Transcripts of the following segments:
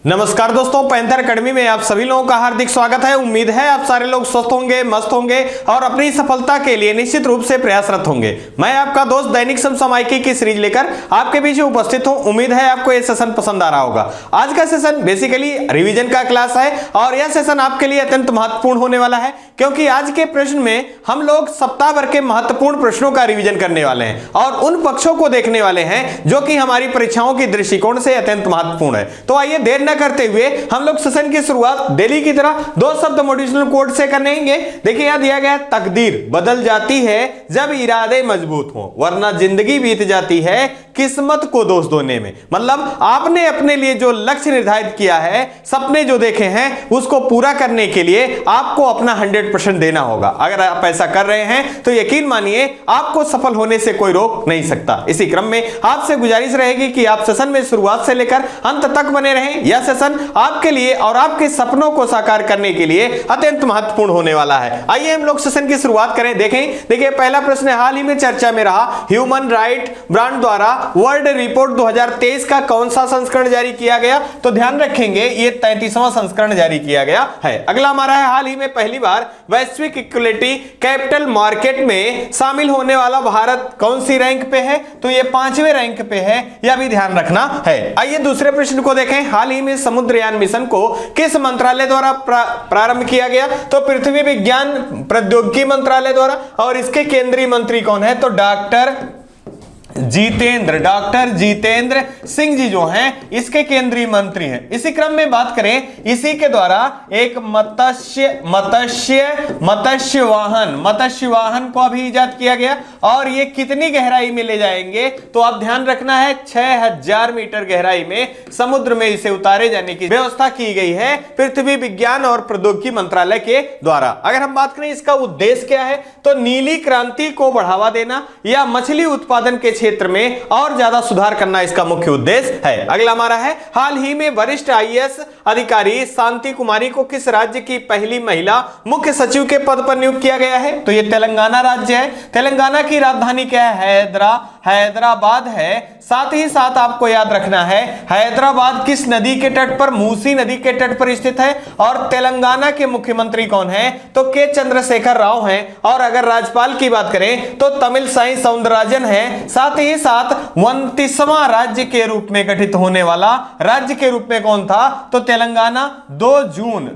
नमस्कार दोस्तों, panther academy में आप सभी लोगों का हार्दिक स्वागत है। उम्मीद है आप सारे लोग स्वस्थ होंगे, मस्त होंगे और अपनी सफलता के लिए निश्चित रूप से प्रयासरत होंगे। मैं आपका दोस्त दैनिक समसामयिकी की सीरीज लेकर आपके बीच उपस्थित हूं। उम्मीद है आपको यह सेशन पसंद आ रहा होगा। आज का सेशन बेसिकली रिवीजन का क्लास है और यह सेशन आपके लिए अत्यंत महत्वपूर्ण होने वाला है, क्योंकि आज के प्रश्न में हम लोग सप्ताह भर के महत्वपूर्ण प्रश्नों का रिवीजन करने वाले हैं और उन पक्षों को देखने वाले हैं जो कि हमारी परीक्षाओं की दृष्टिकोण से अत्यंत महत्वपूर्ण है। तो आइए देर न करते हुए हम लोग सेशन की शुरुआत डेली की तरह दो शब्द मोटिवेशनल कोट से करेंगे। देखिए यहां दिया गया, तकदीर बदल जाती है जब इरादे मजबूत हों, वरना जिंदगी बीत जाती है किस्मत को दोष देने में। मतलब आपने अपने लिए जो लक्ष्य निर्धारित किया है, सपने जो देखे हैं, उसको पूरा करने के लिए आपको अपना 100% देना होगा। अगर आप ऐसा कर रहे हैं तो यकीन मानिए आपको सफल होने से कोई रोक नहीं सकता। इसी क्रम में आपसे गुजारिश रहेगी कि आप सेशन में शुरुआत से लेकर अंत तक बने रहें। यह सेशन आपके लिए और आपके सपनों को साकार करने के लिए अत्यंत महत्वपूर्ण होने वाला है। आइए हम लोग सेशन की शुरुआत करें। देखिए पहला प्रश्न हाल ही में चर्चा में रहा, ह्यूमन राइट ब्रांड द्वारा वर्ल्ड रिपोर्ट 2023 का कौन सा संस्करण जारी किया गया? तो ध्यान रखेंगे ये 33वां संस्करण जारी किया गया है। अगला हमारा है, हाल ही में पहली बार वैश्विक इक्विटी कैपिटल मार्केट में शामिल होने वाला भारत कौन सी रैंक पे है? तो ये 5वें रैंक पे है, यह भी ध्यान रखना है। आइए दूसरे प्रश्न को देखें, हाल ही में समुद्रयान मिशन को किस मंत्रालय द्वारा प्रारंभ किया गया? तो पृथ्वी विज्ञान प्रौद्योगिकी मंत्रालय द्वारा। और इसके केंद्रीय मंत्री कौन है? तो डॉक्टर जितेंद्र सिंह जी जो हैं इसके केंद्रीय मंत्री हैं। इसी क्रम में बात करें, इसी के द्वारा एक मत्स्य वाहन को अभी इजाद किया गया और ये कितनी गहराई में ले जाएंगे? तो आप ध्यान रखना है 6000 मीटर गहराई में समुद्र में इसे उतारे जाने की व्यवस्था की गई है पृथ्वी विज्ञान और प्रौद्योगिकी मंत्रालय के द्वारा। अगर हम बात करें इसका उद्देश्य क्या है, तो नीली क्रांति को बढ़ावा देना या मछली उत्पादन के क्षेत्र में और ज्यादा सुधार करना इसका मुख्य उद्देश्य है। अगला हमारा है, हाल ही में वरिष्ठ आईएएस अधिकारी शांति कुमारी को किस राज्य की पहली महिला मुख्य सचिव के पद पर नियुक्त किया गया है? तो ये तेलंगाना राज्य है। तेलंगाना की राजधानी क्या है? हैदराबाद है। साथ ही साथ आपको याद रखना है हैदराबाद किस नदी के तट पर? मूसी नदी के तट पर स्थित है। और तेलंगाना के मुख्यमंत्री कौन है? तो के चंद्रशेखर राव हैं। और अगर राज्यपाल की बात करें तो तमिलसाई सौंदरराजन है। साथ ही साथ 29वां राज्य के रूप में गठित होने वाला राज्य के रूप में कौन था? तो तेलंगाना 2 जून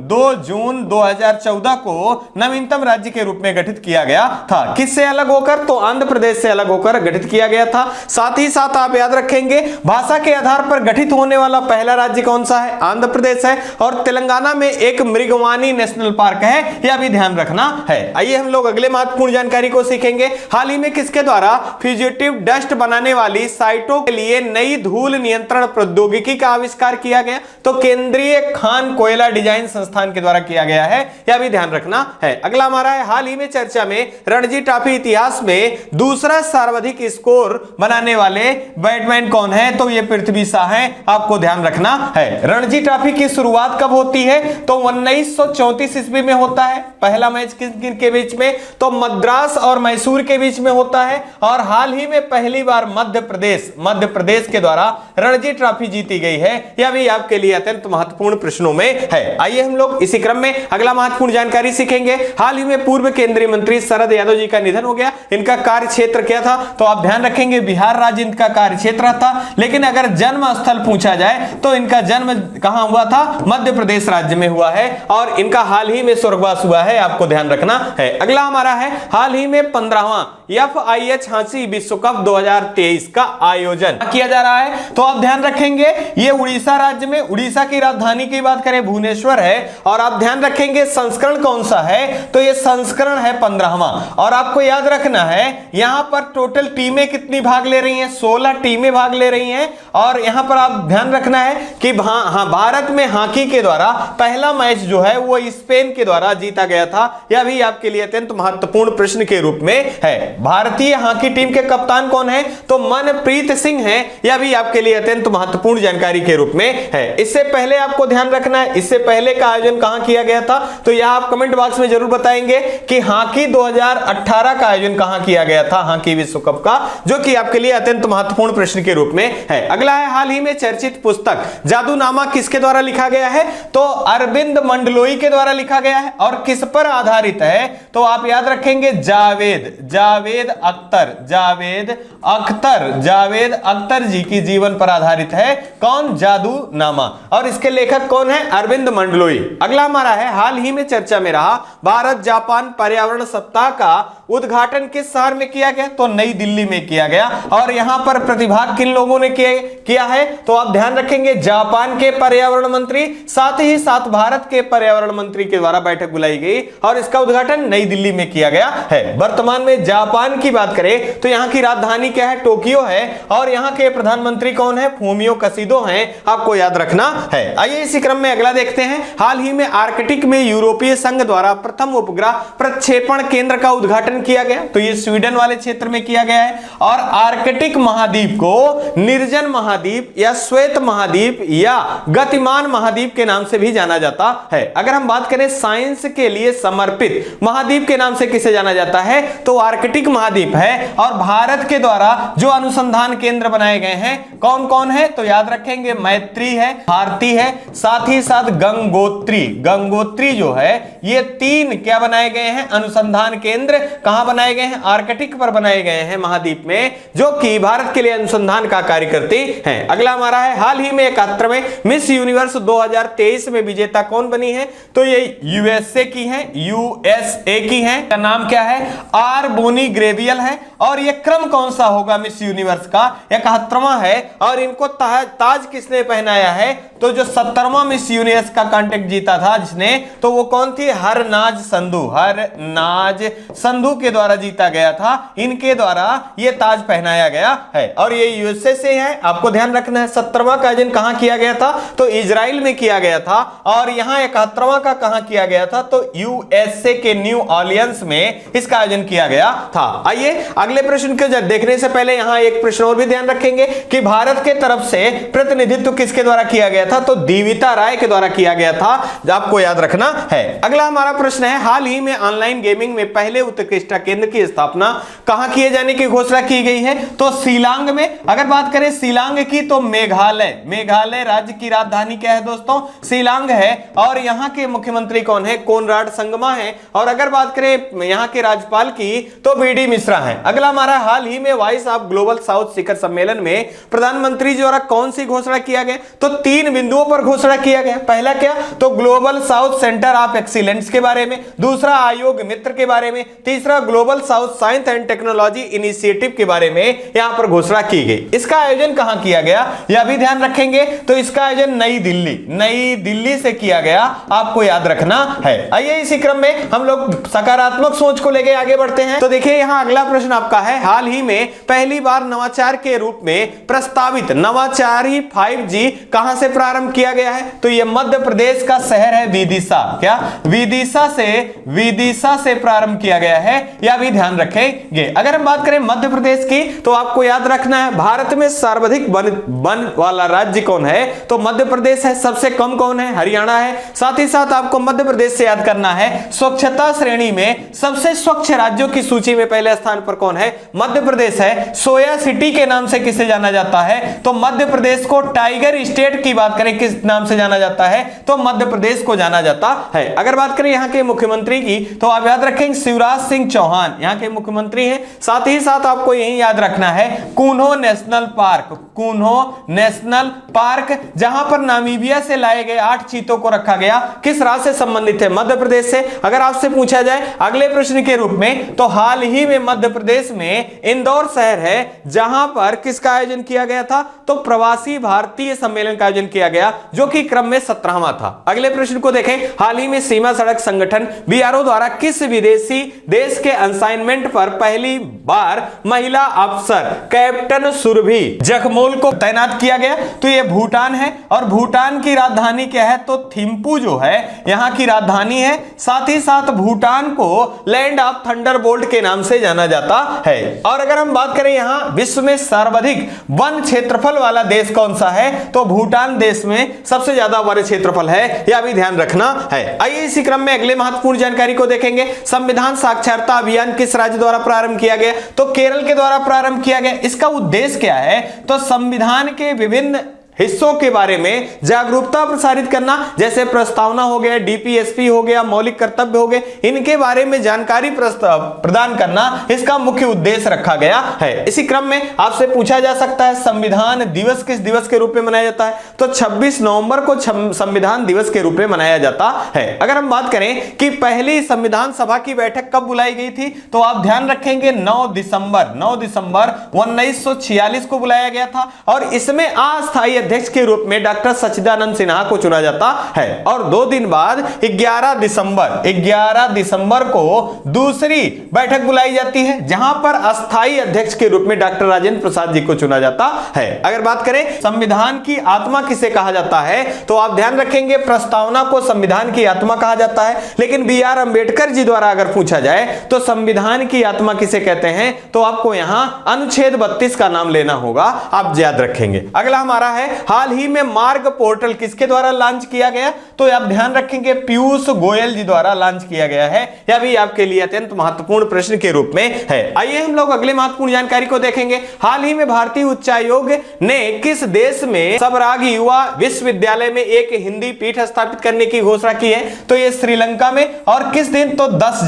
2014 को नवीनतम राज्य के रूप में गठित किया गया था। किससे अलग होकर? तो आंध्र प्रदेश से अलग होकर गठित किया गया था। साथ ही साथ आप याद रखेंगे भाषा के आधार पर गठित होने वाला पहला राज्य कौन सा है? आंध्र प्रदेश है। और तेलंगाना में एक मृगवानी नेशनल पार्क है, यह भी ध्यान रखना है। आइए हम लोग अगले महत्वपूर्ण जानकारी को सीखेंगे। हाल ही में किसके द्वारा फ्यूजिटिव डस्ट बनाने वाली साइटों के लिए नई धूल नियंत्रण प्रौद्योगिकी का आविष्कार किया गया? तो केंद्रीय खान कोयला डिजाइन संस्थान के द्वारा किया गया है, यह भी ध्यान रखना है। अगला हमारा है, हाल ही में चर्चा में रणजी ट्रॉफी इतिहास में दूसरा सर्वाधिक स्कोर बनाने वाले बैट्समैन कौन है? तो ये पृथ्वी शाह हैं, आपको ध्यान रखना है। रणजी ट्रॉफी की शुरुआत कब होती है? तो 1934 ईस्वी में होता है। पहला मैच किन के बीच में? तो मद्रास और मैसूर के बीच में होता है। और हाल ही में पहली बार मध्य प्रदेश के द्वारा रणजी ट्रॉफी जीती गई है, यह भी आपके लिए अत्यंत महत्वपूर्ण प्रश्नों में है। आइए हम लोग इसी क्रम में अगला महत्वपूर्ण जानकारी सीखेंगे। हाल ही में पूर्व केंद्रीय मंत्री शरद यादव जी का निधन हो गया। इनका कार्य क्षेत्र क्या था? तो आप ध्यान रखेंगे बिहार राज्य इनका कार्य क्षेत्र था। लेकिन अगर जन्म स्थल पूछा जाए तो इनका जन्म कहां हुआ था? मध्य प्रदेश राज्य में हुआ है। और इनका हाल ही में स्वर्गवास हुआ है, आपको ध्यान रखना है। अगला हमारा है, हाल ही में 15वां FIH हाँसी विश्व कप 2023 का आयोजन किया जा रहा है। तो आप ध्यान रखेंगे ये उड़ीसा राज्य में, उड़ीसा की राजधानी की बात करें भुवनेश्वर है। और आप ध्यान रखेंगे संस्करण कौन सा है? तो ये संस्करण है 15वां। और आपको याद रखना है यहां पर टोटल टीमें कितनी भाग ले रही हैं? 16 टीमें भाग ले रही हैं। और यहां पर आप ध्यान रखना है कि भारत में हॉकी के द्वारा पहला मैच जो है वो स्पेन के द्वारा जीता गया था। यह भी आपके लिए अत्यंत महत्वपूर्ण प्रश्न के रूप में है। भारतीय हॉकी टीम के कप्तान कौन है? तो मनप्रीत सिंह है। यह भी आपके लिए अत्यंत महत्वपूर्ण जानकारी के रूप में है। इससे पहले आपको ध्यान रखना है, इससे पहले का आयोजन कहां किया गया था? तो यह आप कमेंट बॉक्स में जरूर बताएंगे कि हॉकी 2018 का आयोजन कहां किया गया था, हॉकी विश्व कप का, जो कि आपके लिए अत्यंत महत्वपूर्ण प्रश्न के रूप में है। अगला है, हाल ही में चर्चित पुस्तक जादूनामा किसके द्वारा लिखा गया है? तो अरविंद मंडलोई के द्वारा लिखा गया है। और किस पर आधारित है? तो आप याद रखेंगे जावेद अख्तर जी की जीवन पर आधारित है। कौन? जादूनामा। और इसके लेखक कौन है? अरविंद मंडलोई। अगला हमारा है, हाल ही में चर्चा में रहा भारत जापान पर्यावरण सप्ताह का उद्घाटन किस शहर में किया गया? तो नई दिल्ली में किया गया। और यहां पर प्रतिभाग किन लोगों ने किया है? तो आप ध्यान रखेंगे जापान के पर्यावरण मंत्री, साथ ही साथ भारत के पर्यावरण मंत्री के द्वारा बैठक बुलाई गई और इसका उद्घाटन नई दिल्ली में किया गया है। वर्तमान में जापान की बात करें तो यहां की राजधानी क्या है? टोक्यो है। और यहां के प्रधानमंत्री कौन है? फूमियो कसिदो हैं। आपको याद रखना है। आइए इसी क्रम में अगला देखते हैं। हाल ही में आर्कटिक में यूरोपीय संघ द्वारा प्रथम उपग्रह प्रक्षेपण केंद्र का उद्घाटन किया गया। तो ये स्वीडन वाले क्षेत्र में किया गया है। और आर्कटिक महाद्वीप को निर्जन महाद्वीप या श्वेत महाद्वीप या गतिमान महाद्वीप के नाम से भी जाना जाता है। अगर हम बात करें साइंस के लिए समर्पित महाद्वीप के नाम से किसे जाना जाता है? तो आर्कटिक महाद्वीप है। और भारत के द्वारा जो अनुसंधान केंद्र बनाए गए हैं कौन कौन है? तो याद रखेंगे मैत्री है, भारती है, साथ ही साथ गंगोत्री जो है, ये 3 क्या बनाए गए हैं? अनुसंधान केंद्र कहां बनाए गए हैं? आर्कटिक पर बनाए गए हैं महाद्वीप में, जो कि भारत के लिए अनुसंधान का कार्य करते हैं। अगला हमारा है, हाल ही में 71वें मिस यूनिवर्स 2023 में विजेता कौन बनी है? तो ये यूएसए की है, का नाम क्या है? आर बोनी ग्रेवियल है। और ये क्रम कौन सा होगा मिस यूनिवर्स का? 71वां है। और इनको ताज किसने पहनाया है? तो जो 70वां मिस यूनिवर्स का कॉन्टेस्ट जीता था जिसने, तो वो कौन थी? हरनाज संधू के द्वारा जीता गया था। इनके द्वारा ये ताज पहनाया गया है। और ये यूएसए से है, आपको ध्यान रखना है। 70वां का आयोजन कहां किया गया था? तो इजराइल में किया गया था। और यहां 71वां का कहां किया गया था? तो यूएसए के न्यू ऑर्लियंस में इसका आयोजन किया गया था। आइए अगले प्रश्न को देखने से पहले यहां एक प्रश्न और भी ध्यान रखेंगे कि भारत के तरफ से प्रतिनिधित्व किसके द्वारा किया गया था? तो दीविता राय के द्वारा किया गया था, आपको याद रखना है। अगला हमारा प्रश्न है, हाल ही में ऑनलाइन गेमिंग में पहले उत्कृष्टता केंद्र की स्थापना कहां किए जाने की घोषणा की गई है? तो शिलांग में। अगर बात करें शिलांग की तो मेघालय राज्य की राजधानी क्या है दोस्तों? शिलांग है। और यहां के मुख्यमंत्री कौन है? कोनराड संगमा है। और अगर बात करें यहां के राज्यपाल की तो बीडी मिश्रा है। अगला हमारा, हाल ही में वॉइस ऑफ ग्लोबल साउथ शिखर सम्मेलन में प्रधानमंत्री द्वारा कौन सी घोषणा किया गया? तो 3 बिंदुओं पर घोषणा किया गया। पहला क्या? तो global south centre of excellence के बारे में, दूसरा आयोग मित्र के बारे में, तीसरा global south science and technology initiative के बारे में यहां पर घोषणा की गई। इसका आयोजन कहां किया गया यह भी ध्यान रखेंगे। तो इसका आयोजन नई दिल्ली से किया गया, आपको याद रखना है। आइए इसी क्रम में हम लोग सकारात्मक सोच को लेकर आगे बढ़ते हैं। तो देखिए यहां अगला प्रश्न आपका है, हाल ही में पहली बार नवाचार के रूप में प्रस्तावित नवाचारी 5G कहां से प्रारंभ किया गया है? तो यह मध्य प्रदेश का शहर है विदिशा। क्या? विदिशा से प्रारंभ किया गया है, यह भी ध्यान रखेंगे। अगर हम बात करें मध्य प्रदेश की तो आपको याद रखना है भारत में सर्वाधिक वन वाला राज्य कौन है? तो मध्य प्रदेश है। सबसे कम कौन है? हरियाणा है। साथ ही साथ आपको मध्य प्रदेश से याद करना है स्वच्छता श्रेणी में सबसे स्वच्छ राज्यों की सूची में पहले स्थान पर कौन है? मध्य प्रदेश है। सोया सिटी के नाम से किसे जाना जाता है? तो मध्य प्रदेश को टाइगर स्टेट की बात करें किस नाम से जाना जाता है? तो मध्य प्रदेश को जाना जाता है। अगर बात करें यहां के मुख्यमंत्री की तो आप याद रखेंगे शिवराज सिंह चौहान यहां के मुख्यमंत्री हैं। साथ ही साथ आपको यही याद रखना है कुन्हो नेशनल पार्क जहां पर नामीबिया से लाए गए 8 चीतों को रखा गया, किस राज्य से संबंधित है? मध्य प्रदेश से। अगर आपसे पूछा जाए अगले प्रश्न के रूप में तो हाल ही में मध्य प्रदेश में इंदौर शहर है जहां पर किसका आयोजन किया गया था? तो प्रवासी भारतीय सम्मेलन का आयोजन किया गया, जो कि क्रम में 17वां था। अगले प्रश्न को देखें, हाल ही में सीमा सड़क संगठन बीआरओ द्वारा किस विदेशी देश के असाइनमेंट पर पहली बार महिला अफसर कैप्टन सुरभि जखमोल को तैनात किया गया। तो ये भूटान है और भूटान की राजधानी क्या है, तो थिम्पू जो है यहां की राजधानी है। साथ ही साथ भूटान को लैंड ऑफ थंडरबोल्ट के नाम से जाना जाता है। और अगर हम बात करें यहां विश्व में सर्वाधिक वन क्षेत्रफल वाला देश कौन सा है, तो भूटान देश में सबसे ज्यादा वन क्षेत्रफल है, यह भी ध्यान रखना है। आइए इसी क्रम में अगले महत्वपूर्ण जानकारी को देखेंगे। संविधान साक्षरता अभियान किस राज्य द्वारा प्रारंभ किया गया, तो केरल के द्वारा प्रारंभ किया गया। इसका उद्देश्य क्या है, तो संविधान के विभिन्न हिस्सों के बारे में जागरूकता प्रसारित करना, जैसे प्रस्तावना हो गया, डीपीएसपी हो गया, मौलिक कर्तव्य हो गए, इनके बारे में जानकारी प्रदान करना इसका मुख्य उद्देश्य रखा गया है। इसी क्रम में आपसे पूछा जा सकता है संविधान दिवस किस दिवस के रूप में मनाया जाता है, तो 26 नवंबर को संविधान दिवस के रूप में मनाया जाता है। अगर हम बात करें कि पहली संविधान सभा की बैठक कब बुलाई गई थी, तो आप ध्यान रखेंगे 9 दिसंबर 1946 को बुलाया गया था और इसमें अस्थायी अध्यक्ष के रूप में डॉक्टर सच्चिदानंद सिन्हा को चुना जाता है। और 2 दिन बाद 11 दिसंबर को दूसरी बैठक बुलाई जाती है, जहां पर अस्थायी अध्यक्ष के रूप में डॉक्टर राजेंद्र प्रसाद जी को चुना जाता है। अगर बात करें संविधान की आत्मा किसे कहा जाता है, तो आप ध्यान रखेंगे प्रस्तावना को संविधान की आत्मा कहा जाता है। लेकिन BR अंबेडकर जी द्वारा अगर पूछा जाए तो संविधान की आत्मा किसे कहते हैं, तो आपको यहां अनुच्छेद 32 का नाम लेना होगा, आप याद रखेंगे। अगला हमारा है हाल ही में मार्ग पोर्टल किसके द्वारा लॉन्च किया गया, तो आप ध्यान रखेंगे पीयूष गोयल जी द्वारा लॉन्च किया गया है। यह भी आपके लिए अत्यंत महत्वपूर्ण प्रश्न के रूप में है। आइए हम लोग अगले महत्वपूर्ण जानकारी को देखेंगे। हाल ही में भारतीय उच्चायोग ने किस देश में सबराग युवा विश्वविद्यालय में एक हिंदी पीठ स्थापित करने की घोषणा की है, तो यह श्रीलंका में। और किस दिन, तो 10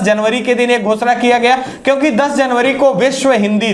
जनवरी के दिन यह घोषणा किया गया, क्योंकि 10 जनवरी को विश्व हिंदी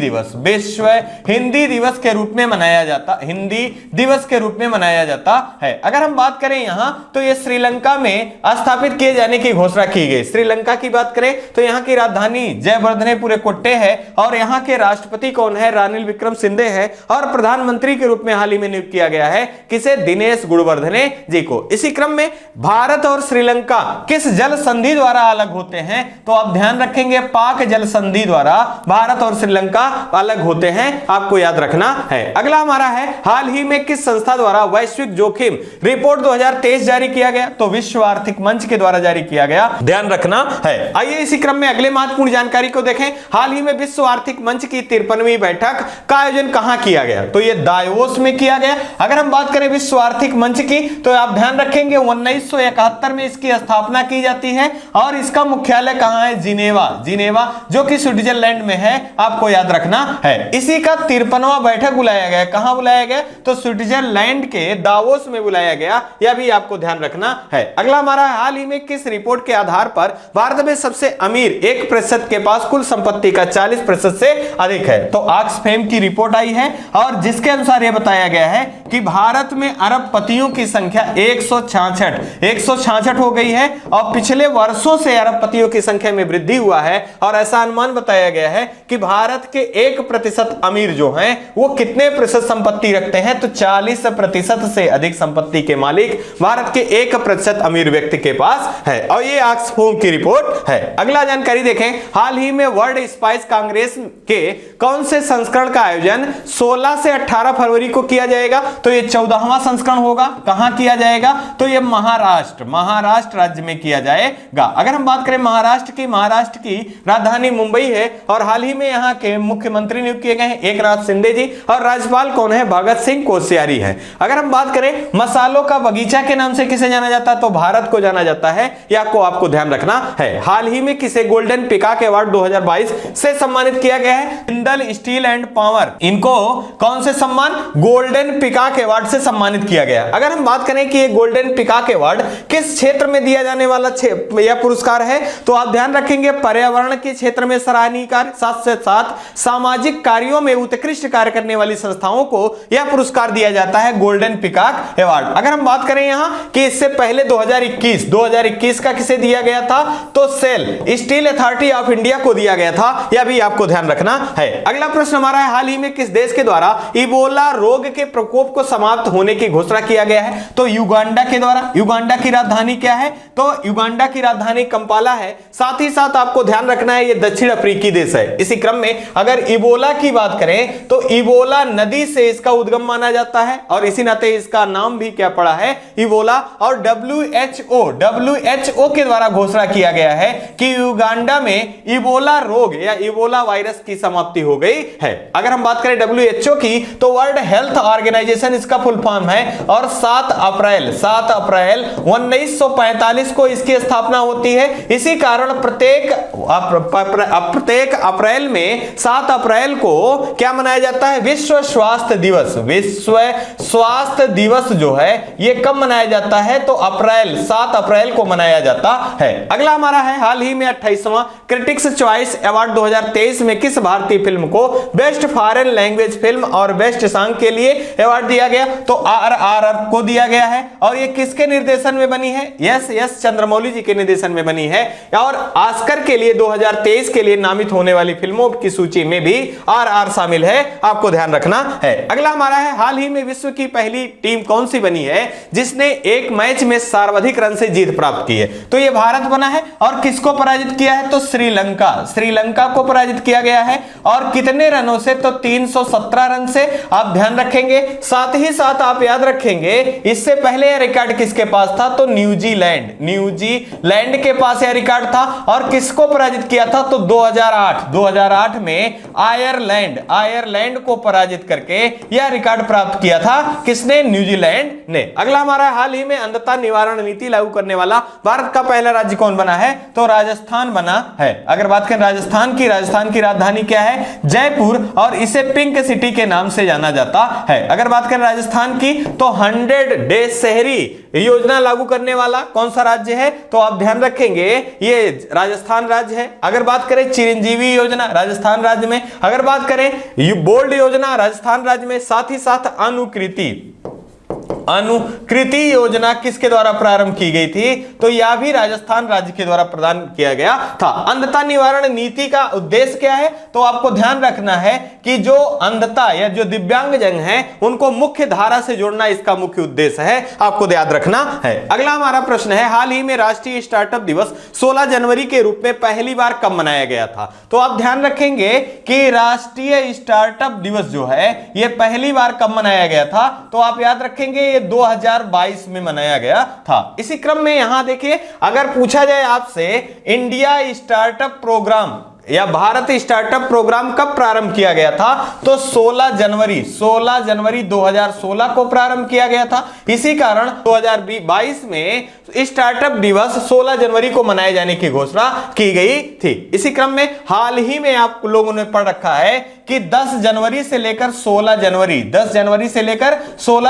दिवस के रूप में मनाया जाता, हिंदी दिवस के रूप में मनाया जाता है। अगर हम बात करें यहां, तो यह श्रीलंका में स्थापित किए जाने की घोषणा की गई। श्रीलंका की बात करें तो यहां की राजधानी जयवर्धने कोट्टे है और यहां के राष्ट्रपति कौन है, रानिल विक्रमसिंघे है। और प्रधानमंत्री के रूप में हाल ही में नियुक्त किया गया है किसे, दिनेश गुणवर्धने जी को। इसी क्रम में भारत और श्रीलंका किस जल संधि द्वारा अलग होते हैं, तो आप ध्यान रखेंगे पाक जल संधि द्वारा भारत और श्रीलंका अलग होते हैं, आपको याद रखना है। अगला हमारा है हाल ही में किस संस्था द्वारा वैश्विक जोखिम रिपोर्ट 2023 जारी किया गया, तो विश्व आर्थिक मंच के द्वारा जारी किया गया, ध्यान रखना है। आइए इसी क्रम में अगले महत्वपूर्ण जानकारी को देखें। हाल ही में विश्व आर्थिक मंच की 53वीं बैठक का आयोजन कहां किया गया, तो यह दावोस में किया गया। अगर हम बात करें विश्व आर्थिक मंच की, तो आप ध्यान रखेंगे 1971 में इसकी स्थापना की जाती है और इसका मुख्यालय कहां है, जिनेवा जो कि स्विट्जरलैंड में है, आपको याद रखना है। इसी का 53वां बैठक बुलाया गया, कहां बुलाया गया, तो स्विट्जरलैंड के दावोस में बुलाया गया, यह भी आपको ध्यान रखना है। अगला हमारा हाल ही में किस रिपोर्ट के आधार पर भारत में सबसे अमीर 1% के पास कुल संपत्ति का 40% से अधिक है, तो ऑक्सफैम की रिपोर्ट आई है और जिसके अनुसार यह बताया गया है कि भारत में अरबपतियों की संख्या 166 हो गई है और पिछले वर्षों से अरबपतियों की संख्या में वृद्धि हुआ है। और ऐसा अनुमान बताया गया है कि भारत के 1% अमीर जो हैं वो कितने प्रतिशत संपत्ति रखते हैं, तो 40% से अधिक संपत्ति के मालिक भारत के 1% अमीर व्यक्ति के पास है और ये ऑक्सफैम की रिपोर्ट है। अगला जानकारी देखें, हाल ही में वर्ल्ड स्पाइस कांग्रेस के कौन से संस्करण का आयोजन 16 से 18 फरवरी को किया जाएगा, तो ये 14वां संस्करण होगा। कहां किया जाएगा, तो ये महाराष्ट्र राज्य में किया जाएगा। अगर हम बात करें महाराष्ट्र की राजधानी मुंबई है और हाल ही में यहां के मुख्यमंत्री नियुक्त किए गए हैं एकनाथ शिंदे जी और राज्यपाल कौन है, भगत सिंह कोश्यारी है। अगर हम बात करें मसालों का बगीचा के नाम से किसे जाना जाता है, तो भारत को जाना जाता है, यह को आपको ध्यान रखना है। हाल ही में किसे गोल्डन पिकॉक अवार्ड 2022 से सम्मानित किया गया है, जिंदल स्टील एंड पावर, इनको कौन से सम्मान, गोल्डन पिकॉक अवार्ड से सम्मानित किया गया। अगर हम बात करें कि ये गोल्डन पिकॉक अवार्ड किस क्षेत्र में दिया जाने वाला यह पुरस्कार है, तो आप ध्यान रखेंगे पर्यावरण के क्षेत्र में सराहनीय कार्य, साथ सामाजिक कार्यों में उत्कृष्ट कार्य करने वाली संस्थाओं को यह पुरस्कार दिया जाता है? Golden peacock award. अगर हम बात करें यहां कि इससे पहले 2021 का किसे दिया गया था, तो SAIL steel authority of India को दिया गया था, यह भी आपको ध्यान रखना है। अगला प्रश्न हमारा है, हाल ही में किस देश के द्वारा इबोला रोग के प्रकोप को समाप्त होने की घोषणा किया गया है? तो युगांडा के द्वारा। युगांडा की राजधानी क्या है? तो युगांडा की राजधानी कंपाला है। साथ ही साथ आपको ध्यान रखना है, यह दक्षिण अफ्रीकी देश है। इसी क्रम में अगर इबोला की बात करें तो इबोला नदी से इसका उद्गम माना जाता है और इसी नाते इसका नाम भी क्या पड़ा है? इबोला। और WHO के द्वारा घोषणा किया गया है कि युगांडा में इबोला रोग या इबोला वायरस की समाप्ति हो गई है। अगर हम बात करें WHO की तो वर्ल्ड हेल्थ ऑर्गेनाइजेशन इसका फुल फॉर्म है और 7 अप्रैल 1945 को इसकी स्थापना होती है। इसी कारण प्रत्येक अप्रैल में 7 अप्रैल को क्या मनाया जाता है? विश्व स्वास्थ्य दिवस। विश्व स्वास्थ्य दिवस जो है यह कब मनाया जाता है? तो 7 अप्रैल को मनाया जाता है। अगला हमारा है, हाल ही में 28वां क्रिटिक्स चॉइस अवार्ड 2023 में किस भारतीय फिल्म को बेस्ट फॉरेन लैंग्वेज फिल्म और बेस्ट सॉन्ग के लिए अवार्ड दिया गया? तो RRR को दिया गया है। और ये किसके निर्देशन में बनी है? यस चंद्रमौली जी के निर्देशन में बनी है। और ऑस्कर के लिए 2023 के लिए नामित होने वाली फिल्मों की सूची में भी RRR शामिल है, आपको ध्यान रखना है। अगला हमारा है, हाल ही में विश्व की पहली टीम कौन सी बनी है जिसने एक मैच में सर्वाधिक रन से जीत प्राप्त की है? तो यह भारत बना है। और किसको पराजित किया है? तो श्रीलंका को पराजित किया गया है। और कितने रनों से? तो 317 रन से, आप ध्यान रखेंगे। साथ ही साथ आप याद रखेंगे इससे पहले यह रिकॉर्ड किसके पास था? तो न्यूजीलैंड के पास यह रिकॉर्ड था। और किसको पराजित किया था? तो 2008 में आयरलैंड को पराजित करके यह रिकॉर्ड प्राप्त किया था। किसने? न्यूजीलैंड ने। अगला हमारा, हाल ही में अंधता निवारण नीति लागू करने वाला भारत का पहला राज्य कौन बना है? तो राजस्थान बना है। अगर बात करें राजस्थान की राजधानी क्या है? जयपुर। और इसे पिंक सिटी के नाम से जाना जाता है। अगर बात करें राजस्थान की तो 100 डे शहरी योजना लागू करने वाला कौन सा राज्य है? तो आप ध्यान रखेंगे ये राजस्थान राज्य है। अगर बात करें चिरंजीवी योजना राजस्थान राज्य में, अगर बात करें बोल्ड योजना राजस्थान राज्य में, साथ ही साथ अनुकृति योजना किसके द्वारा प्रारंभ की गई थी? तो यह भी राजस्थान राज्य के द्वारा प्रदान किया गया था। अंधता निवारण नीति का उद्देश्य क्या है? तो आपको ध्यान रखना है कि जो अंधता या जो दिव्यांगजन हैं उनको मुख्य धारा से जोड़ना इसका मुख्य उद्देश्य है, आपको याद रखना है। अगला हमारा प्रश्न है, हाल ही में राष्ट्रीय स्टार्टअप दिवस 16 जनवरी के रूप में पहली बार कब मनाया गया था? तो आप ध्यान रखेंगे कि राष्ट्रीय स्टार्टअप दिवस जो है यह पहली बार कब मनाया गया था? तो आप याद रखेंगे ये 2022 में मनाया गया था। इसी क्रम में यहां देखिए, अगर पूछा जाए आपसे इंडिया स्टार्टअप प्रोग्राम या भारत स्टार्टअप प्रोग्राम कब प्रारंभ किया गया था? तो 16 जनवरी 2016 को प्रारंभ किया गया था। इसी कारण 2022 में स्टार्टअप दिवस 16 जनवरी को मनाए जाने की घोषणा की गई थी। इसी क्रम में हाल ही में आप लोगों ने पढ़ रखा है कि 10 जनवरी से लेकर 16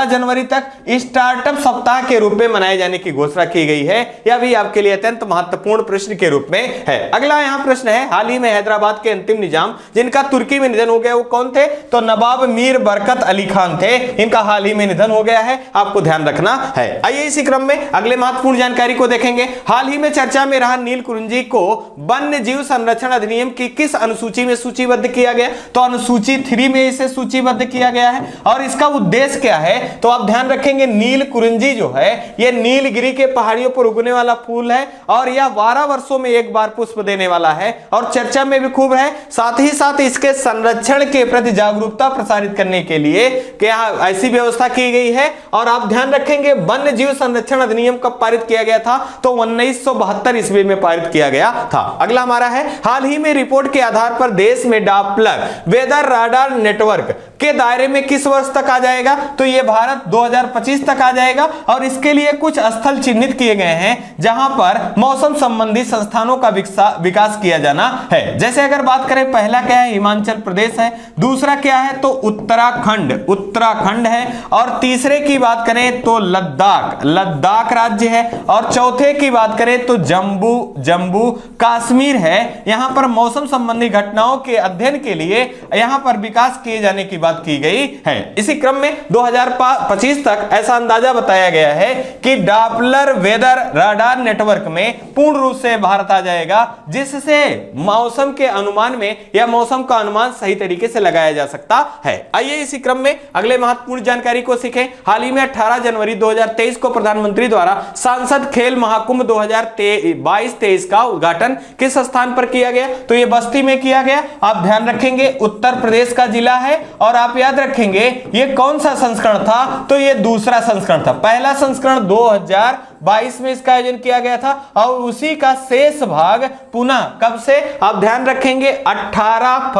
जनवरी तक स्टार्टअप सप्ताह के रूप में मनाए जाने की घोषणा की गई है। यह भी आपके लिए अत्यंत महत्वपूर्ण प्रश्न के रूप में है। अगला यहां प्रश्न है, हाल ही में हैदराबाद के अंतिम निजाम जिनका तुर्की में निधन हो गया वो कौन थे? तो नवाब मीर बरकत अली खान थे। इनका हाल ही में निधन हो गया है, आपको ध्यान रखना है। आइए इसी क्रम में अगले महत्वपूर्ण जानकारी को देखेंगे। हाल ही में चर्चा में रहा नील कुरिंजी को वन्य जीव संरक्षण अधिनियम की किस अनुसूची में सूचीबद्ध किया गया? तो अनुसूची 3 में इसे सूचीबद्ध किया गया है। और इसका उद्देश्य क्या है? तो आप ध्यान रखेंगे नील कुरिंजी जो है यह नीलगिरी के पहाड़ियों पर उगने वाला फूल है और यह 12 वर्षों में एक बार पुष्प देने वाला है और चर्चा में भी खूब है। साथ ही साथ इसके संरक्षण के प्रति जागरूकता प्रसारित करने के लिए क्या ऐसी व्यवस्था की गई है। और आप ध्यान रखेंगे वन्य जीव संरक्षण अधिनियम कब पारित किया गया था? तो 1972 ईस्वी में पारित किया गया था। अगला हमारा है, हाल ही में रिपोर्ट के आधार पर देश में डॉपलर वेदर राडार नेटवर्क के दायरे में किस वर्ष तक आ जाएगा? तो यह भारत 2025 तक आ जाएगा। और इसके लिए कुछ स्थल चिन्हित किए गए हैं जहां पर मौसम संबंधी संस्थानों का विकास किया जाना है। है। जैसे अगर बात करें, पहला क्या है, हिमाचल प्रदेश है, दूसरा क्या है तो उत्तराखंड है, और तीसरे की बात करें तो लद्दाख राज्य है, और चौथे की बात करें तो जम्मू कश्मीर है। यहां पर मौसम संबंधी घटनाओं के अध्ययन के लिए यहां पर विकास किए जाने की बात की गई है। इसी क्रम में 2025 तक ऐसा अंदाजा बताया गया है कि डॉपलर वेदर राडार नेटवर्क में पूर्ण रूप से भारत आ जाएगा, जिससे मौसम के अनुमान में या मौसम का अनुमान सही तरीके से लगाया जा सकता है। आइए इसी क्रम में अगले महत्वपूर्ण जानकारी को सीखें। हाल ही में 18 जनवरी 2023 को प्रधानमंत्री द्वारा सांसद खेल महाकुंभ 2022-23 का उद्घाटन किस स्थान पर किया गया, तो यह बस्ती में किया गया। आप ध्यान रखेंगे उत्तर प्रदेश का जिला है, और आप याद रखेंगे यह कौन सा संस्करण था, तो यह दूसरा संस्करण था। पहला संस्करण 2022 में इसका आयोजन किया गया था, और उसी का शेष भाग पुनः कब से, आप ध्यान रखेंगे 18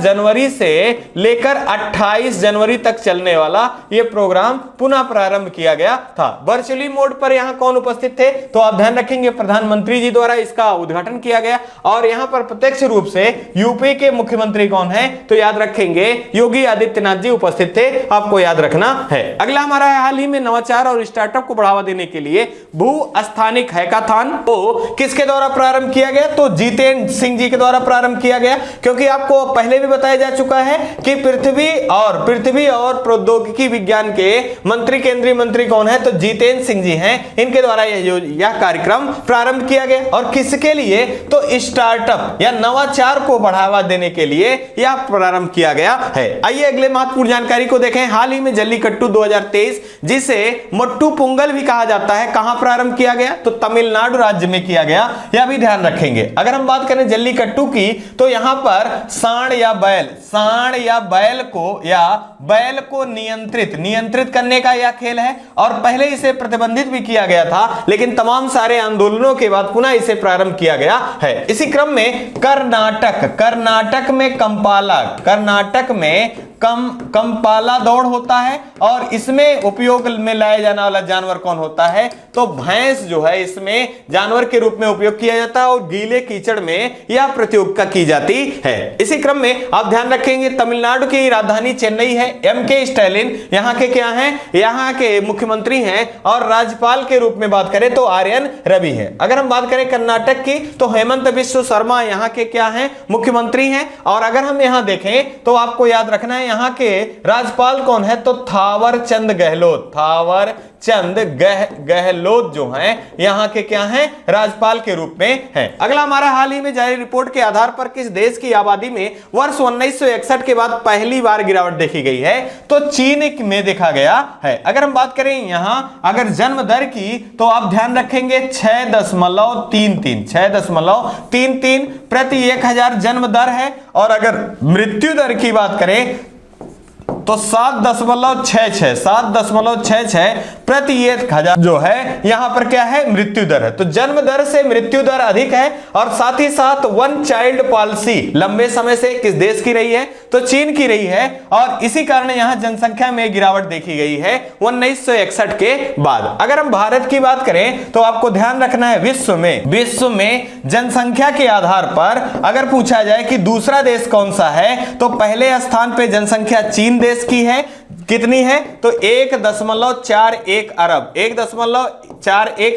जनवरी से लेकर 28 जनवरी तक चलने वाला यह प्रोग्राम पुनः प्रारंभ किया गया था। वर्चुअली मोड पर यहां कौन उपस्थित थे, तो आप ध्यान रखेंगे प्रधानमंत्री जी द्वारा इसका उद्घाटन किया गया, और यहां पर प्रत्यक्ष रूप से यूपी के मुख्यमंत्री कौन है, तो याद रखेंगे योगी आदित्यनाथ जी उपस्थित थे, आपको याद रखना है। अगला हमारा है, हाल ही में नवाचार और स्टार्टअप को बढ़ावा देने के लिए भू स्थानिक हैकाथॉन को किसके द्वारा प्रारंभ किया गया, तो जितेंद्र सिंह जी के द्वारा प्रारंभ किया गया। क्योंकि आपको पहले भी बताया जा चुका है कि पृथ्वी और प्रौद्योगिकी विज्ञान के मंत्री, केंद्रीय मंत्री कौन है, तो जितेंद्र सिंह जी हैं, इनके द्वारा यह कार्यक्रम प्रारंभ किया गया। और किसके लिए, तो स्टार्टअप या नवाचार को बढ़ावा देने के लिए यह प्रारंभ किया गया है। आइए अगले महत्वपूर्ण जानकारी को देखें। हाल ही में जल्लीकट्टू 2023, जिसे मट्टू पोंगल भी कहा जाता है, कहां प्रारंभ किया गया, तो तमिलनाडु राज्य में किया गया, यह भी ध्यान रखेंगे। अगर हम बात करें जल्लीकट्टू की, तो यहां पर सांड या बैल को नियंत्रित करने का यह खेल है, और पहले इसे प्रतिबंधित भी किया गया था, लेकिन तमाम सारे आंदोलनों के बाद पुनः इसे प्रारंभ किया गया है। इसी क्रम में कर्नाटक में कंपाला दौड़ होता है, और इसमें उपयोग में लाया जाने वाला जानवर कौन होता है, तो भैंस जो है इसमें जानवर के रूप में उपयोग किया जाता है, और गीले कीचड़ में यह प्रतियोगिता की जाती है। इसी क्रम में आप ध्यान रखेंगे तमिलनाडु की राजधानी चेन्नई है, एम.के. स्टालिन यहाँ के क्या हैं, यहाँ के मुख्यमंत्री हैं, और राज्यपाल के रूप में बात करें तो आर्यन रवि है। अगर हम बात करें कर्नाटक की, तो हेमंत बिस्व शर्मा यहाँ के क्या हैं, मुख्यमंत्री हैं। और अगर हम यहाँ देखें तो आपको याद रखना है यहाँ के राज्यपाल कौन है, तो थावर चंद गहलोत जो हैं यहां के क्या हैं, राज्यपाल के रूप में हैं। अगला हमारा, हाल ही में जारी रिपोर्ट के आधार पर किस देश की आबादी में वर्ष 1961 के बाद पहली बार गिरावट देखी गई है, तो चीन में देखा गया है। अगर हम बात करें यहां अगर जन्म दर की, तो आप ध्यान रखेंगे 6.33 प्रति 1000 जन्म दर है। और अगर मृत्यु दर की बात करें तो 7.66 प्रति 1000 जो है यहां पर क्या है, मृत्यु दर है। तो जन्म दर से मृत्यु दर अधिक है, और साथ ही साथ वन चाइल्ड पॉलिसी लंबे समय से किस देश की रही है, तो चीन की रही है, और इसी कारण यहां जनसंख्या में गिरावट देखी गई है 1961 के बाद। अगर हम भारत की बात करें तो आपको ध्यान रखना है, विश्व में जनसंख्या के आधार पर अगर पूछा जाए कि दूसरा देश कौन सा है, तो पहले स्थान पे जनसंख्या चीन देश की है। कितनी है, तो 1.41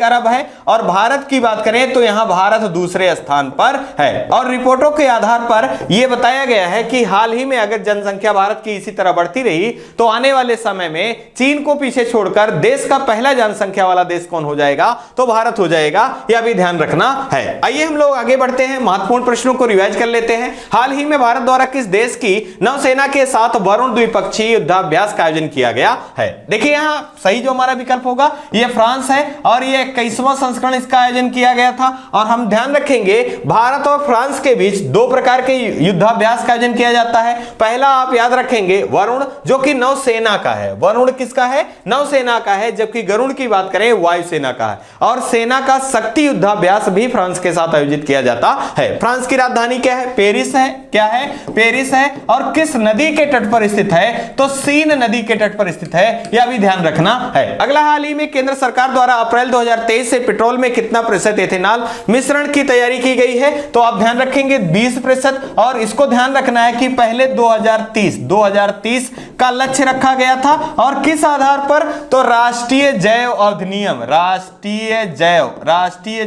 अरब है। और भारत की बात करें तो यहां भारत दूसरे स्थान पर है। और रिपोर्टों के आधार पर यह बताया गया है कि हाल ही में अगर जनसंख्या भारत की इसी तरह बढ़ती रही, तो आने वाले समय में चीन को पीछे छोड़कर देश का पहला जनसंख्या वाला देश कौन हो जाएगा, तो भारत हो जाएगा। यह भी ध्यान रखना है। आइए हम लोग आगे बढ़ते हैं, महत्वपूर्ण प्रश्नों को रिवाइज कर लेते हैं। हाल ही में भारत द्वारा किस देश की नौसेना के साथ वरुण द्विपक्षीय युद्धाभ्यास का आयोजन किया गया है? देखिए यहां सही जो हमारा विकल्प होगा यह फ्रांस है, और यह 21वां संस्करण इसका आयोजन किया गया था। और हम ध्यान रखेंगे भारत और फ्रांस के बीच दो प्रकार के युद्धाभ्यास का आयोजन किया जाता है। पहला आप याद रखेंगे वरुण, जो कि नौसेना का है। वरुण किसका है, नौसेना का है, जबकि गरुड़ की बात करें वायुसेना का है। और सेना का शक्ति युद्धाभ्यास भी फ्रांस के साथ आयोजित किया जाता है। फ्रांस की राजधानी क्या है, पेरिस है। क्या है, पेरिस है। और किस नदी के तट पर स्थित है, तो सीन नदी के तट पर स्थित है, यह भी ध्यान रखना है। अगला, हाल ही में केंद्र सरकार द्वारा अप्रैल 2023 से पेट्रोल में कितना प्रतिशत एथेनॉल मिश्रण की तैयारी की गई है? तो आप ध्यान रखेंगे 20%, और इसको ध्यान रखना है कि पहले 2030 का लक्ष्य रखा गया था, और किस आधार पर? तो राष्ट्रीय जैव अधिनियम, राष्ट्रीय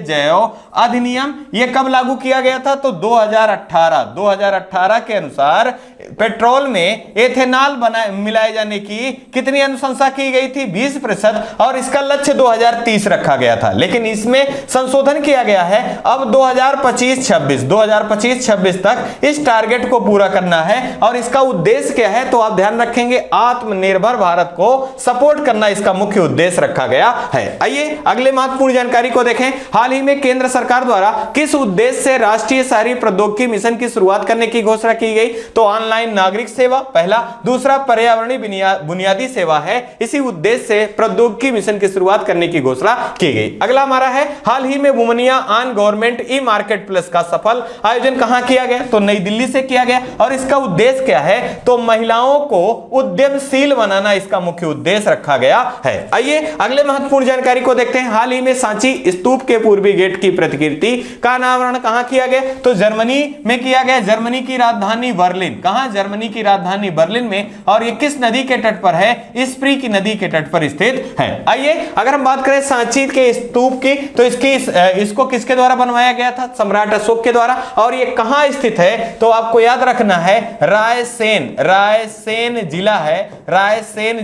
जैव अधिनियम ये कब लागू किया गया था? तो 2018 के अनुसार पेट्रोल में एथेनॉल मिलाए जाने की कितनी अनुशंसा की गई थी? 20%, और इसका लक्ष्य 2030 रखा गया था। लेकिन इसमें संशोधन किया गया है, अब 2025-26 तक इस टारगेट को पूरा करना है, और इसका उद्देश्य क्या है? तो आप ध्यान रखेंगे आत्मनिर्भर भारत को सपोर्ट करना इसका मुख्य उद्देश्य रखा गया है। आइए अगले महत्वपूर्ण जानकारी को देखें। हाल ही में केंद्र सरकार द्वारा किस उद्देश्य से राष्ट्रीय शहरी प्रौद्योगिकी मिशन की शुरुआत करने की घोषणा की गई? तो ऑनलाइन नागरिक सेवा पहला, दूसरा पर्यावरणीय बुनियादी सेवा है। इसी उद्देश्य से प्रौद्योगिकी मिशन की शुरुआत करने की घोषणा की गई। अगला हमारा है, हाल ही में Womaniya on government e marketplace का सफल आयोजन कहां किया गया? तो नई दिल्ली से किया गया, और इसका उद्देश्य क्या है? तो महिलाओं को उद्यमशील बनाना इसका मुख्य उद्देश्य रखा गया है। आइए अगले महत्वपूर्ण जानकारी को देखते हैं। हाल ही में सांची स्तूप के पूर्वी गेट की प्रतिकृति का अनावरण कहां किया गया? तो जर्मनी में किया गया। जर्मनी की राजधानी बर्लिन, कहां? जर्मनी की राजधानी बर्लिन में, और ये किस नदी के तट पर है? स्प्री की नदी के तट पर स्थित है। आइए अगर हम बात करें सांची के स्तूप की, तो इसको किसके द्वारा बनवाया गया था? सम्राट अशोक के द्वारा। और ये कहां स्थित है? तो आपको याद रखना है रायसेन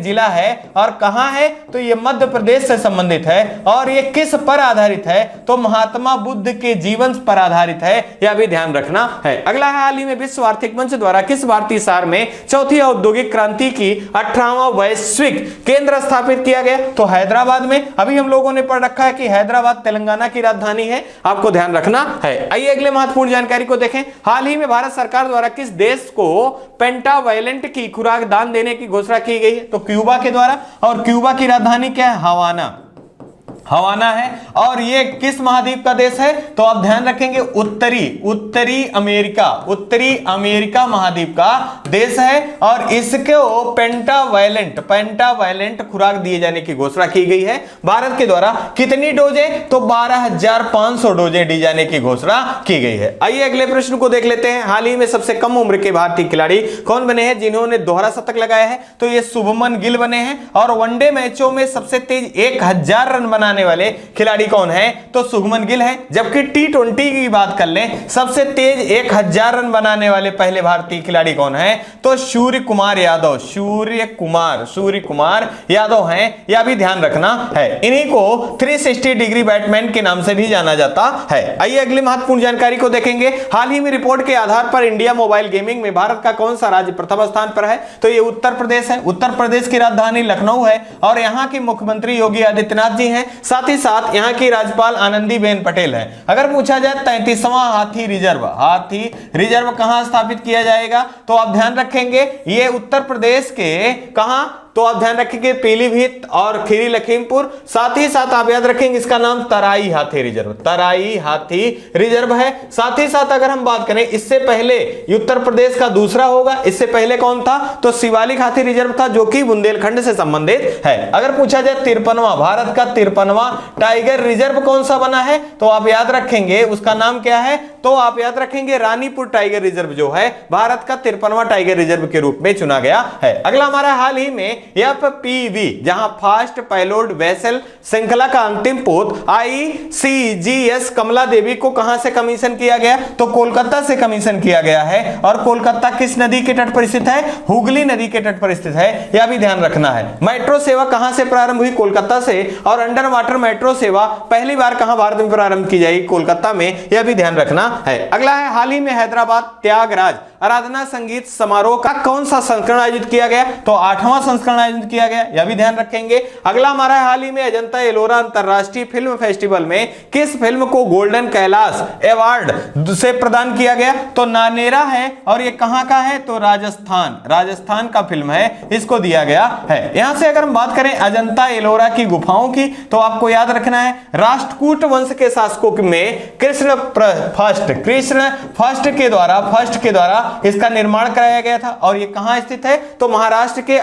जिला है, और कहां है? तो ये मध्य प्रदेश से संबंधित है, और ये किस पर आधारित है? तो महात्मा बुद्ध के जीवन पर आधारित है, यह भी ध्यान रखना है। अगला है, हाल ही में विश्व आर्थिक मंच द्वारा किस भारतीय शहर में चौथी औद्योगिक क्रांति की 18वां वैश्विक केंद्र स्थापित किया गया? तो हैदराबाद में। अभी हम लोगों ने पढ़ रखा है कि हैदराबाद तेलंगाना की राजधानी है, आपको ध्यान रखना है। आइए अगले महत्वपूर्ण जानकारी को देखें। हाल ही में भारत सरकार द्वारा किस देश को पेंटावैलेंट की खुराक दान देने की घोषणा की गई है? तो क्यूबा के द्वारा, और क्यूबा की राजधानी क्या है? हवाना है, और ये किस महाद्वीप का देश है? तो आप ध्यान रखेंगे उत्तरी अमेरिका महाद्वीप का देश है, और इसको पेंटावैलेंट खुराक दिए जाने की घोषणा की गई है। भारत के द्वारा कितनी डोजें? तो 12,500 डोजें दी जाने की घोषणा की गई है। आइए अगले प्रश्न को देख लेते हैं। हाल ही में सबसे कम उम्र के भारतीय खिलाड़ी कौन बने हैं जिन्होंने दोहरा शतक लगाया है? तो ये शुभमन गिल बने हैं, और वनडे मैचों में सबसे तेज 1000 रन बनाने वाले खिलाड़ी कौन है? तो शुभमन गिल है। जबकि T20 की बात कर लें, सबसे तेज 1000 रन बनाने वाले पहले भारतीय खिलाड़ी कौन है? तो सूर्य कुमार यादव हैं, यह भी ध्यान रखना है। इन्हीं को 360 डिग्री बैट्समैन के नाम से भी जाना जाता है। आइए अगली महत्वपूर्ण जानकारी को देखेंगे। हाल ही में रिपोर्ट के आधार पर इंडिया मोबाइल गेमिंग में भारत का कौन सा राज्य प्रथम स्थान पर है? तो ये उत्तर प्रदेश है। उत्तर प्रदेश की राजधानी लखनऊ है, और यहां के मुख्यमंत्री योगी आदित्यनाथ जी हैं। साथ ही साथ यहां की राज्यपाल आनंदीबेन पटेल है। अगर पूछा जाए 33वां हाथी रिजर्व कहां स्थापित किया जाएगा? तो आप ध्यान रखेंगे ये उत्तर प्रदेश के कहां? तो आप ध्यान रखेंगे पीलीभीत और खीरी लखीमपुर। साथ ही साथ आप याद रखेंगे इसका नाम तराई हाथी रिजर्व है। साथ ही साथ अगर हम बात करें, इससे पहले उत्तर प्रदेश का दूसरा होगा, इससे पहले कौन था? तो शिवालिक हाथी रिजर्व था, जो कि बुंदेलखंड से संबंधित है। अगर पूछा जाए 53वां भारत का 53वां टाइगर रिजर्व कौन सा बना है? तो आप याद रखेंगे उसका नाम क्या है? तो आप याद रखेंगे रानीपुर टाइगर रिजर्व जो है भारत का 53वां टाइगर रिजर्व के रूप में चुना गया है। अगला हमारा हाल ही में FPV, जहां फास्ट पेलोड वेसल श्रृंखला का अंतिम पोत ICGS कमला देवी को कहां से कमीशन किया गया? तो कोलकाता से कमीशन किया गया है। और कोलकाता किस नदी के तट पर स्थित है? हुगली नदी के तट पर स्थित है, यह भी ध्यान रखना है। मेट्रो सेवा कहां से प्रारंभ हुई? कोलकाता से। और अंडर वाटर मेट्रो सेवा पहली बार कहां भारत में प्रारंभ की जाएगी? कोलकाता में, यह भी ध्यान रखना है। अगला है, हाल ही में हैदराबाद त्यागराज आराधना संगीत समारोह का कौन सा संस्करण आयोजित किया गया? तो 8वां संस्करण आयोजित किया गया, यह भी ध्यान रखेंगे। अगला हमारा हाल ही में अजंता एलोरा अंतरराष्ट्रीय फिल्म फेस्टिवल में किस फिल्म को गोल्डन कैलाश अवार्ड से प्रदान किया गया? तो नानेरा है, और ये कहां का है? तो राजस्थान का फिल्म है, इसको दिया गया है। यहां से अगर हम बात करें अजंता एलोरा की गुफाओं की, तो आपको याद रखना है राष्ट्रकूट वंश के शासकों में कृष्ण फर्स्ट के द्वारा इसका निर्माण कराया गया था। और ये कहां स्थित है? तो महाराष्ट्र के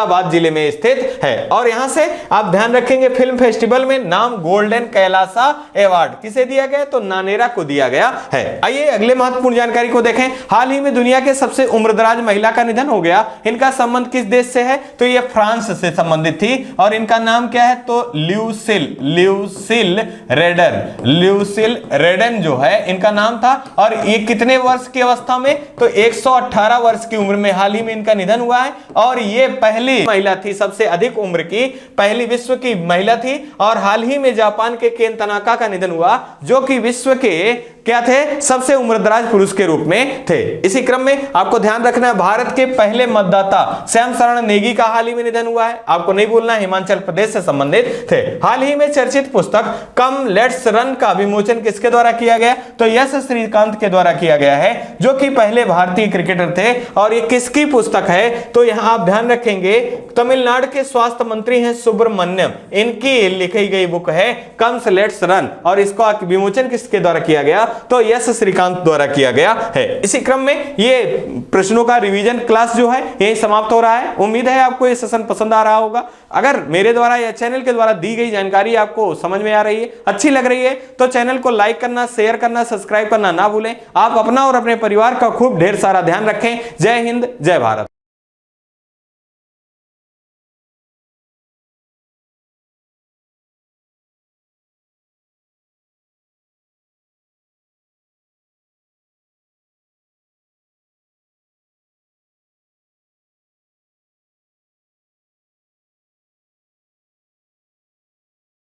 औरंगाबाद जिले में स्थित है। और यहां से आप ध्यान रखेंगे फिल्म फेस्टिवल में नाम गोल्डन कैलासा अवार्ड किसे दिया गया, तो नानेरा को दिया गया है। आइए अगले महत्वपूर्ण जानकारी को देखें। हाल ही में दुनिया के सबसे उम्रदराज महिला का निधन हो गया। इनका संबंध किस देश से है, तो ये फ्रांस से संबंधित थी और इनका नाम क्या है, तो ल्यूसिल रेडन जो है इनका नाम था। और ये कितने वर्ष की अवस्था में, तो 118 वर्ष की उम्र में हाल ही में इनका निधन हुआ है। और ये पहली महिला थी, सबसे अधिक उम्र की पहली विश्व की महिला थी। और हाल ही में जापान के केन तनाका का निधन हुआ, जो कि विश्व के क्या थे, सबसे उम्रदराज पुरुष के रूप में थे। इसी क्रम में आपको ध्यान रखना है भारत के पहले मतदाता श्याम शरण नेगी का हाल ही में निधन हुआ है। आपको नहीं भूलना, हिमाचल प्रदेश से संबंधित थे। हाल ही में चर्चित पुस्तक कम लेट्स रन का विमोचन किसके द्वारा किया गया, तो यश श्रीकांत के द्वारा किया गया है, जो कि पहले भारतीय क्रिकेटर थे। और ये किसकी पुस्तक है, तो यहां आप ध्यान रखेंगे तमिलनाडु के स्वास्थ्य मंत्री हैं सुब्रमण्यम, इनकी लिखी गई बुक है कम्स लेट्स रन। और इसका विमोचन किसके द्वारा किया गया, तो यश श्रीकांत द्वारा किया गया है। इसी क्रम में ये प्रश्नों का रिवीजन क्लास जो है यही समाप्त हो रहा है। उम्मीद है आपको ये सेशन पसंद आ रहा होगा। अगर मेरे द्वारा या चैनल के द्वारा दी गई जानकारी आपको समझ में आ रही है, अच्छी लग रही है, तो चैनल को लाइक करना, शेयर करना, सब्सक्राइब करना ना भूलें। आप अपना और अपने परिवार का खूब ढेर सारा ध्यान रखें। जय हिंद, जय भारत।